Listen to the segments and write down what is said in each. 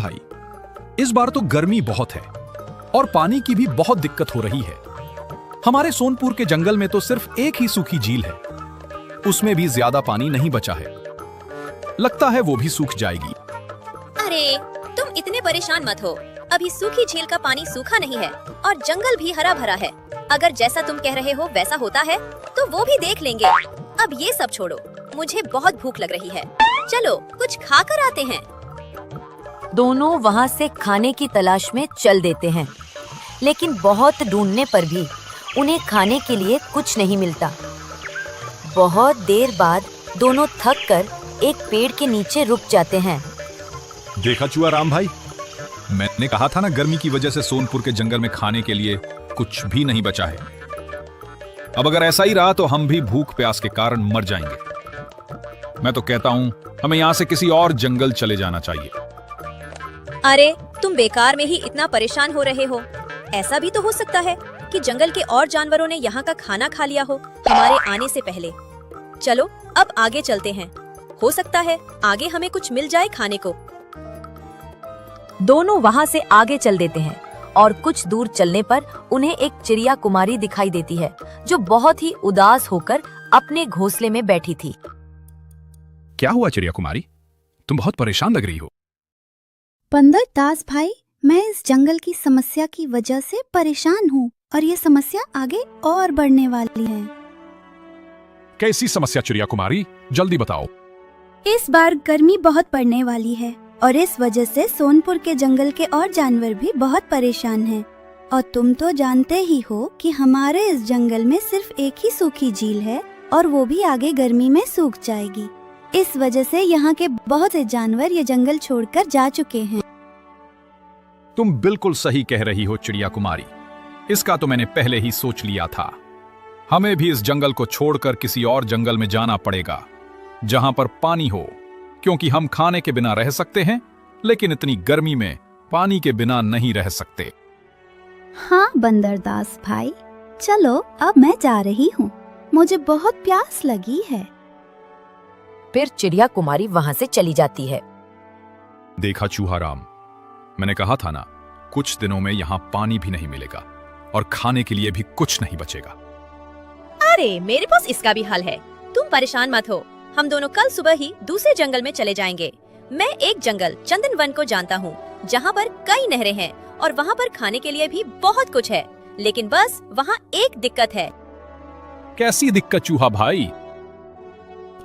भाई, इस बार तो गर्मी बहुत है और पानी की भी बहुत दिक्कत हो रही है। हमारे सोनपुर के जंगल में तो सिर्फ एक ही सूखी झील है, उसमें भी ज्यादा पानी नहीं बचा है। लगता है वो भी सूख जाएगी। अरे तुम इतने परेशान मत हो, अभी सूखी झील का पानी सूखा नहीं है और जंगल भी हरा भरा है। अगर जैसा तुम कह रहे हो वैसा होता है तो वो भी देख लेंगे। अब ये सब छोड़ो, मुझे बहुत भूख लग रही है, चलो कुछ खा कर आते हैं। दोनों वहाँ से खाने की तलाश में चल देते हैं, लेकिन बहुत ढूंढने पर भी उन्हें खाने के लिए कुछ नहीं मिलता। बहुत देर बाद दोनों थक कर एक पेड़ के नीचे रुक जाते हैं। देखा चूहा राम भाई, मैंने कहा था ना, गर्मी की वजह से सोनपुर के जंगल में खाने के लिए कुछ भी नहीं बचा है। अब अगर ऐसा ही रहा तो हम भी भूख प्यास के कारण मर जाएंगे। मैं तो कहता हूँ हमें यहाँ से किसी और जंगल चले जाना चाहिए। अरे तुम बेकार में ही इतना परेशान हो रहे हो। ऐसा भी तो हो सकता है कि जंगल के और जानवरों ने यहाँ का खाना खा लिया हो हमारे आने से पहले। चलो अब आगे चलते हैं, हो सकता है आगे हमें कुछ मिल जाए खाने को। दोनों वहाँ से आगे चल देते हैं और कुछ दूर चलने पर उन्हें एक चिड़िया कुमारी दिखाई देती है, जो बहुत ही उदास होकर अपने घोंसले में बैठी थी। क्या हुआ चिड़िया कुमारी, तुम बहुत परेशान लग रही हो। बंदर दास भाई, मैं इस जंगल की समस्या की वजह से परेशान हूँ और ये समस्या आगे और बढ़ने वाली है। कैसी समस्या चिड़िया कुमारी, जल्दी बताओ। इस बार गर्मी बहुत बढ़ने वाली है और इस वजह से सोनपुर के जंगल के और जानवर भी बहुत परेशान हैं। और तुम तो जानते ही हो कि हमारे इस जंगल में सिर्फ एक ही सूखी झील है और वो भी आगे गर्मी में सूख जाएगी। इस वजह से यहाँ के बहुत से जानवर ये जंगल छोड़कर जा चुके हैं। तुम बिल्कुल सही कह रही हो चिड़िया कुमारी, इसका तो मैंने पहले ही सोच लिया था। हमें भी इस जंगल को छोड़कर किसी और जंगल में जाना पड़ेगा जहां पर पानी हो, क्योंकि हम खाने के बिना रह सकते हैं लेकिन इतनी गर्मी में पानी के बिना नहीं रह सकते। हाँ बंदरदास भाई, चलो अब मैं जा रही हूँ, मुझे बहुत प्यास लगी है। फिर चिड़िया कुमारी वहाँ से चली जाती है। देखा चूहा राम, मैंने कहा था ना, कुछ दिनों में यहाँ पानी भी नहीं मिलेगा और खाने के लिए भी कुछ नहीं बचेगा। अरे मेरे पास इसका भी हल है, तुम परेशान मत हो। हम दोनों कल सुबह ही दूसरे जंगल में चले जाएंगे। मैं एक जंगल चंदन वन को जानता हूँ, जहाँ पर कई नहरें हैं और वहाँ पर खाने के लिए भी बहुत कुछ है, लेकिन बस वहाँ एक दिक्कत है। कैसी दिक्कत चूहा भाई?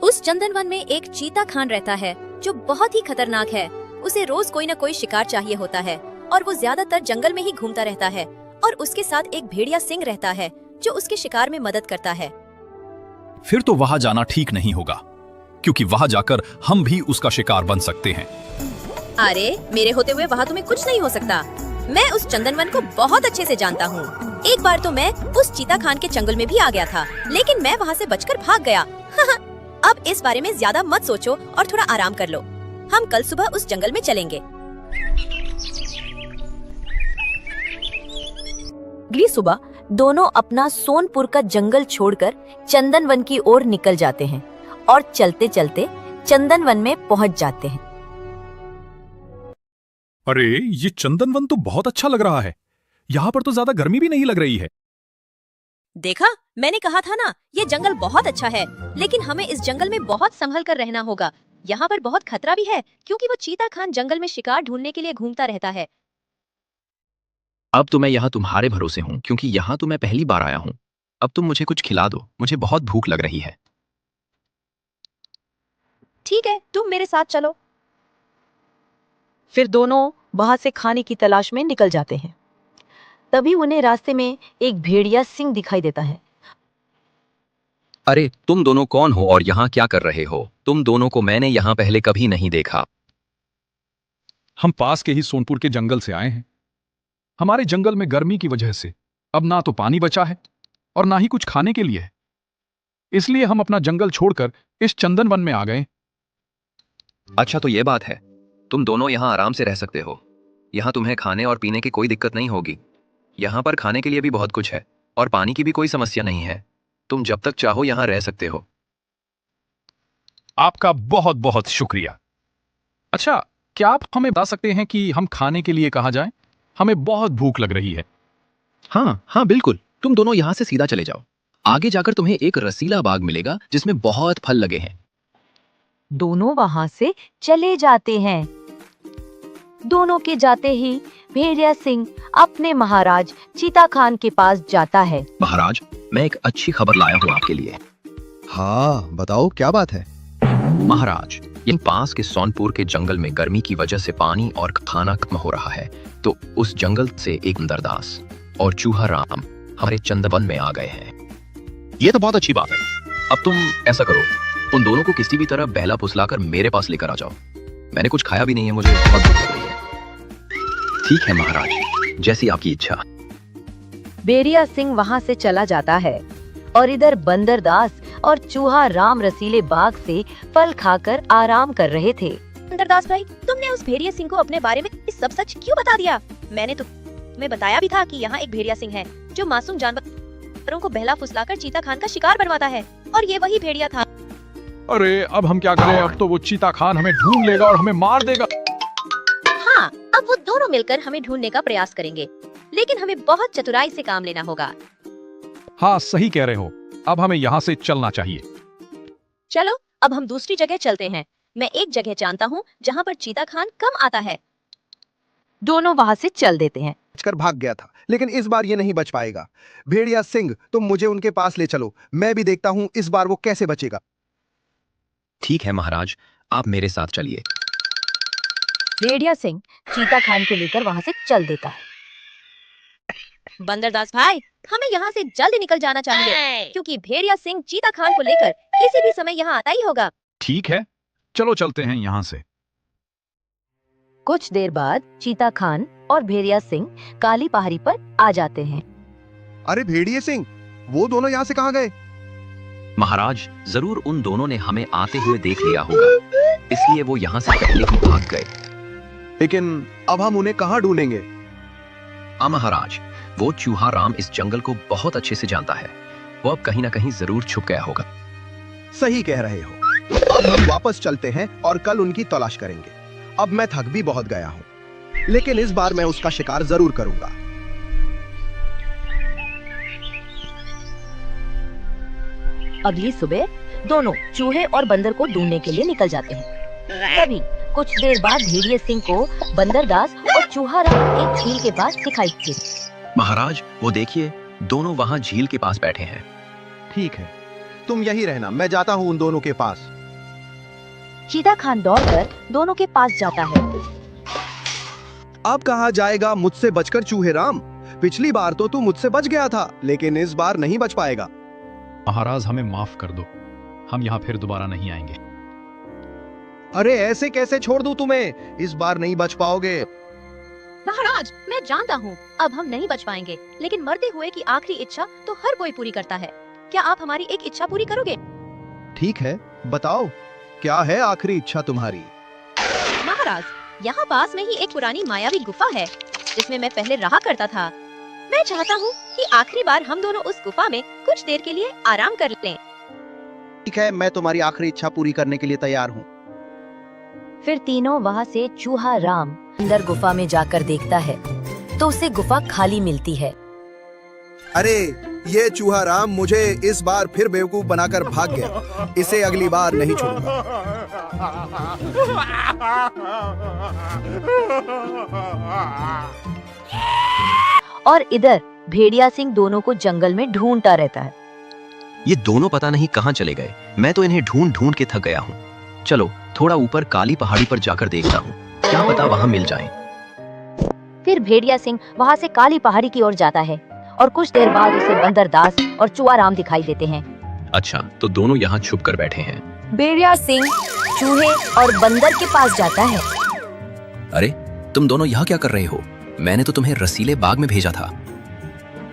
उस चंदन वन में एक चीता खान रहता है जो बहुत ही खतरनाक है। उसे रोज कोई न कोई शिकार चाहिए होता है और वो ज्यादातर जंगल में ही घूमता रहता है। और उसके साथ एक भेड़िया सिंह रहता है जो उसके शिकार में मदद करता है। फिर तो वहां जाना ठीक नहीं होगा, क्योंकि वहां जाकर हम भी उसका शिकार बन सकते हैं। अरे मेरे होते हुए वहाँ तुम्हें कुछ नहीं हो सकता। मैं उस चंदन वन को बहुत अच्छे से जानता हूँ। एक बार तो मैं उस चीता खान के जंगल में भी आ गया था, लेकिन मैं वहाँ से बचकर भाग गया। अब इस बारे में ज्यादा मत सोचो और थोड़ा आराम कर लो। हम कल सुबह उस जंगल में चलेंगे। अगली सुबह दोनों अपना सोनपुर का जंगल छोड़कर चंदन वन की ओर निकल जाते हैं और चलते चलते चंदन वन में पहुंच जाते हैं। अरे ये चंदन वन तो बहुत अच्छा लग रहा है, यहाँ पर तो ज्यादा गर्मी भी नहीं लग रही है। देखा, मैंने कहा था ना, ये जंगल बहुत अच्छा है, लेकिन हमें इस जंगल में बहुत संभल कर रहना होगा। यहाँ पर बहुत खतरा भी है, क्योंकि वो चीता खान जंगल में शिकार ढूंढने के लिए घूमता रहता है। अब तो मैं यहाँ तुम्हारे भरोसे हूँ, क्योंकि यहाँ तो मैं पहली बार आया हूँ। अब तुम मुझे कुछ खिला दो, मुझे बहुत भूख लग रही है। ठीक है, तुम मेरे साथ चलो। फिर दोनों वहां से खाने की तलाश में निकल जाते हैं। तभी उन्हें रास्ते में एक भेड़िया सिंह दिखाई देता है। अरे तुम दोनों कौन हो और यहाँ क्या कर रहे हो? तुम दोनों को मैंने यहाँ पहले कभी नहीं देखा। हम पास के ही सोनपुर के जंगल से आए हैं। हमारे जंगल में गर्मी की वजह से अब ना तो पानी बचा है और ना ही कुछ खाने के लिए है, इसलिए हम अपना जंगल छोड़कर इस चंदन वन में आ गए। अच्छा तो ये बात है, तुम दोनों यहाँ आराम से रह सकते हो। यहाँ तुम्हें खाने और पीने की कोई दिक्कत नहीं होगी। यहाँ पर खाने के लिए भी बहुत कुछ है और पानी की भी कोई समस्या नहीं है। तुम जब तक चाहो यहाँ रह सकते हो। आपका बहुत बहुत शुक्रिया। अच्छा, क्या आप हमें बता सकते हैं कि हम खाने के लिए कहाँ जाएं? हमें बहुत भूख लग रही है। हाँ हाँ बिल्कुल, तुम दोनों यहाँ से सीधा चले जाओ। आगे जाकर तुम्हें एक रसीला बाग मिलेगा जिसमें बहुत फल लगे हैं। दोनों वहां से चले जाते हैं। दोनों के जाते ही भेड़िया सिंह अपने महाराज चीता खान के पास जाता है। महाराज, मैं एक अच्छी खबर लाया हूँ आपके लिए। हाँ बताओ, क्या बात है? महाराज, यहीं पास के सोनपुर के जंगल में गर्मी की वजह से पानी और खाना खत्म हो रहा है, तो उस जंगल से एक बंदरदास और चूहा राम हमारे चंदवन में आ गए हैं। ये तो बहुत अच्छी बात है। अब तुम ऐसा करो, उन दोनों को किसी भी तरह बहला फुसलाकर मेरे पास लेकर आ जाओ। मैंने कुछ खाया भी नहीं है, मुझे बहुत भूख लग रही है। ठीक है महाराज, जैसी आपकी इच्छा। भेड़िया सिंह वहां से चला जाता है और इधर बंदरदास और चूहा राम रसीले बाग से फल खाकर आराम कर रहे थे। बंदरदास भाई, तुमने उस भेड़िया सिंह को अपने बारे में सब सच क्यों बता दिया? मैंने तो तुम्हें बताया भी था कि यहाँ एक भेड़िया सिंह है जो मासूम जानवरों को बहला फुसलाकर चीता खान का शिकार बनवाता है, और ये वही भेड़िया था। अरे अब हम क्या करें? अब तो वो चीता खान हमें ढूंढ लेगा और हमें मार देगा। हाँ, अब वो दोनों मिलकर हमें ढूंढने का प्रयास करेंगे, लेकिन हमें बहुत चतुराई से काम लेना होगा। हाँ सही कह रहे हो, अब हमें यहाँ से चलना चाहिए। चलो अब हम दूसरी जगह चलते हैं। मैं एक जगह जानता हूँ जहाँ पर चीता खान कम आता है। दोनों वहां से चल देते हैं। बचकर भाग गया था, लेकिन इस बार ये नहीं बच पाएगा। भेड़िया सिंह, तुम मुझे उनके पास ले चलो, मैं भी देखता हूँ इस बार वो कैसे बचेगा। ठीक है महाराज, आप मेरे साथ चलिए। भेड़िया सिंह चीता खान को लेकर वहां से चल देता है। बंदरदास भाई, हमें यहाँ से जल्दी निकल जाना चाहिए, क्योंकि भेड़िया सिंह चीता खान को लेकर किसी भी समय यहाँ आता ही होगा। ठीक है, चलो चलते हैं यहाँ से। कुछ देर बाद चीता खान और भेड़िया सिंह काली पहाड़ी पर आ जाते हैं। अरे भेड़िया सिंह, वो दोनों यहाँ से कहाँ गए? महाराज, जरूर उन दोनों ने हमें आते हुए देख लिया होगा, इसलिए वो यहाँ से पहले ही भाग गए। लेकिन अब हम उन्हें कहाँ ढूंढेंगे? महाराज, वो चूहा राम इस जंगल को बहुत अच्छे से जानता है। वो अब कहीं ना कहीं जरूर छुप गया होगा। सही कह रहे हो। अब हम वापस चलते हैं और कल उनकी तलाश करेंगे। अब मैं थक भी बहुत गया हूँ, लेकिन इस बार मैं उसका शिकार जरूर करूंगा। अगली सुबह दोनों चूहे और बंदर को ढूंढने के लिए निकल जाते हैं। तभी कुछ देर बाद भेड़िया सिंह को बंदरदास और चूहा राम एक झील के पास दिखाई देते। महाराज, वो देखिए, दोनों वहाँ झील के पास बैठे हैं। ठीक है, तुम यही रहना, मैं जाता हूँ उन दोनों के पास। चीता खान दौड़कर दोनों के पास जाता है। अब कहाँ जाएगा मुझसे बचकर चूहे राम? पिछली बार तो तू मुझसे बच गया था, लेकिन इस बार नहीं बच पाएगा। महाराज हमें माफ कर दो, हम यहाँ फिर दोबारा नहीं आएंगे। अरे ऐसे कैसे छोड़ दूं तुम्हें? इस बार नहीं बच पाओगे। महाराज, मैं जानता हूँ अब हम नहीं बच पाएंगे, लेकिन मरते हुए की आखिरी इच्छा तो हर कोई पूरी करता है। क्या आप हमारी एक इच्छा पूरी करोगे? ठीक है, बताओ क्या है आखिरी इच्छा तुम्हारी? महाराज, यहाँ पास में ही एक पुरानी मायावी गुफा है जिसमें मैं पहले रहा करता था। मैं चाहता हूँ कि आखिरी बार हम दोनों उस गुफा में कुछ देर के लिए आराम कर लें। ठीक है, मैं तुम्हारी आखिरी इच्छा पूरी करने के लिए तैयार हूँ। फिर तीनों वहां से चूहा राम अंदर गुफा में जाकर देखता है तो उसे गुफा खाली मिलती है। अरे ये चूहा राम मुझे इस बार फिर बेवकूफ बनाकर भाग गया। इसे अगली बार नहीं छोड़ूंगा। और इधर भेड़िया सिंह दोनों को जंगल में ढूंढता रहता है। ये दोनों पता नहीं कहाँ चले गए। मैं तो इन्हें ढूंढ ढूंढ के थक गया हूँ। चलो थोड़ा ऊपर काली पहाड़ी पर जाकर देखता हूँ, क्या पता वहाँ मिल जाएं। फिर भेड़िया सिंह वहां से काली पहाड़ी की ओर जाता है और कुछ देर बाद उसे बंदरदास और चूहा राम दिखाई देते हैं। अच्छा, तो दोनों यहाँ छुप कर बैठे हैं। भेड़िया सिंह चूहे और बंदर के पास जाता है। अरे तुम दोनों यहाँ क्या कर रहे हो? मैंने तो तुम्हें रसीले बाग में भेजा था।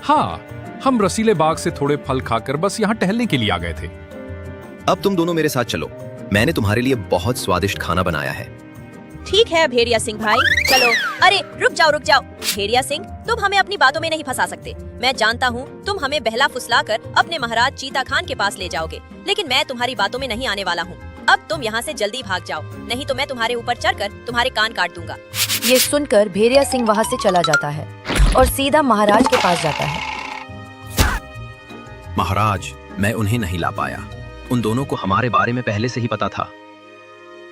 हाँ, हम रसीले बाग से थोड़े फल खाकर बस यहाँ टहलने के लिए आ गए थे। अब तुम दोनों मेरे साथ चलो, मैंने तुम्हारे लिए बहुत स्वादिष्ट खाना बनाया है। ठीक है भेड़िया सिंह भाई, चलो। अरे रुक जाओ। भेड़िया सिंह, तुम हमें अपनी बातों में नहीं फंसा सकते। मैं जानता हूँ तुम हमें बहला फुसलाकर अपने महाराज चीता खान के पास ले जाओगे, लेकिन मैं तुम्हारी बातों में नहीं आने वाला हूँ। अब तुम यहाँ से जल्दी भाग जाओ, नहीं तो मैं तुम्हारे ऊपर चढ़कर तुम्हारे कान काट दूंगा। ये सुनकर भेड़िया सिंह वहाँ से चला जाता है और सीधा महाराज के पास जाता है। महाराज, मैं उन्हें नहीं ला पाया। उन दोनों को हमारे बारे में पहले से ही पता था।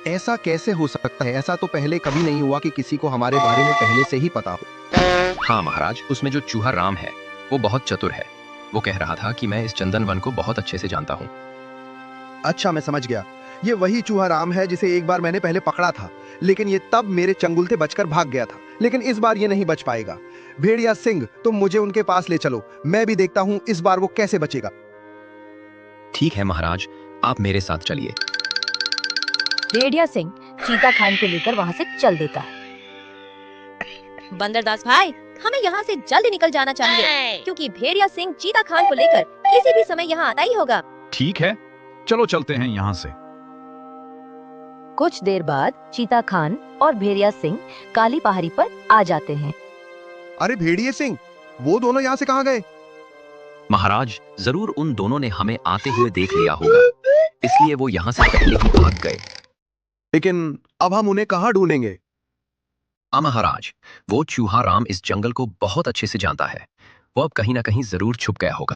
ऐसा कैसे हो सकता है? ऐसा तो पहले कभी नहीं हुआ कि किसी को हमारे बारे में पहले से ही पता हो। हाँ महाराज, उसमें जो चूहा राम है वो बहुत चतुर है। वो कह रहा था कि मैं इस चंदन वन को बहुत अच्छे से जानता हूँ। अच्छा, मैं समझ गया। ये वही चूहा राम है जिसे एक बार मैंने पहले पकड़ा था, लेकिन ये तब मेरे चंगुल से बचकर भाग गया था। लेकिन इस बार ये नहीं बच पाएगा। भेड़िया सिंह, तुम मुझे उनके पास ले चलो, मैं भी देखता हूँ इस बार वो कैसे बचेगा। ठीक है महाराज, आप मेरे साथ चलिए। भेड़िया सिंह चीता खान को लेकर वहाँ से चल देता है। बंदरदास भाई, हमें यहाँ से जल्दी निकल जाना चाहिए, क्योंकि भेड़िया सिंह चीता खान को लेकर किसी भी समय यहाँ आता ही होगा। ठीक है, चलो चलते हैं यहाँ से। कुछ देर बाद चीता खान और भेड़िया सिंह काली पहाड़ी पर आ जाते हैं। अरे भेड़िए सिंह, वो दोनों यहाँ से कहाँ गए? महाराज, जरूर उन दोनों ने हमें आते हुए देख लिया होगा, इसलिए वो यहाँ से पहले ही भाग गए। लेकिन अब हम उन्हें कहाँ ढूंढेंगे? महाराज, वो चूहा राम इस जंगल को बहुत अच्छे से जानता है। वो अब कहीं ना कहीं जरूर छुप गया होगा।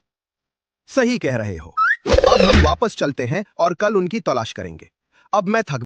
सही कह रहे हो। अब हम वापस चलते हैं और कल उनकी तलाश करेंगे। अब मैं थक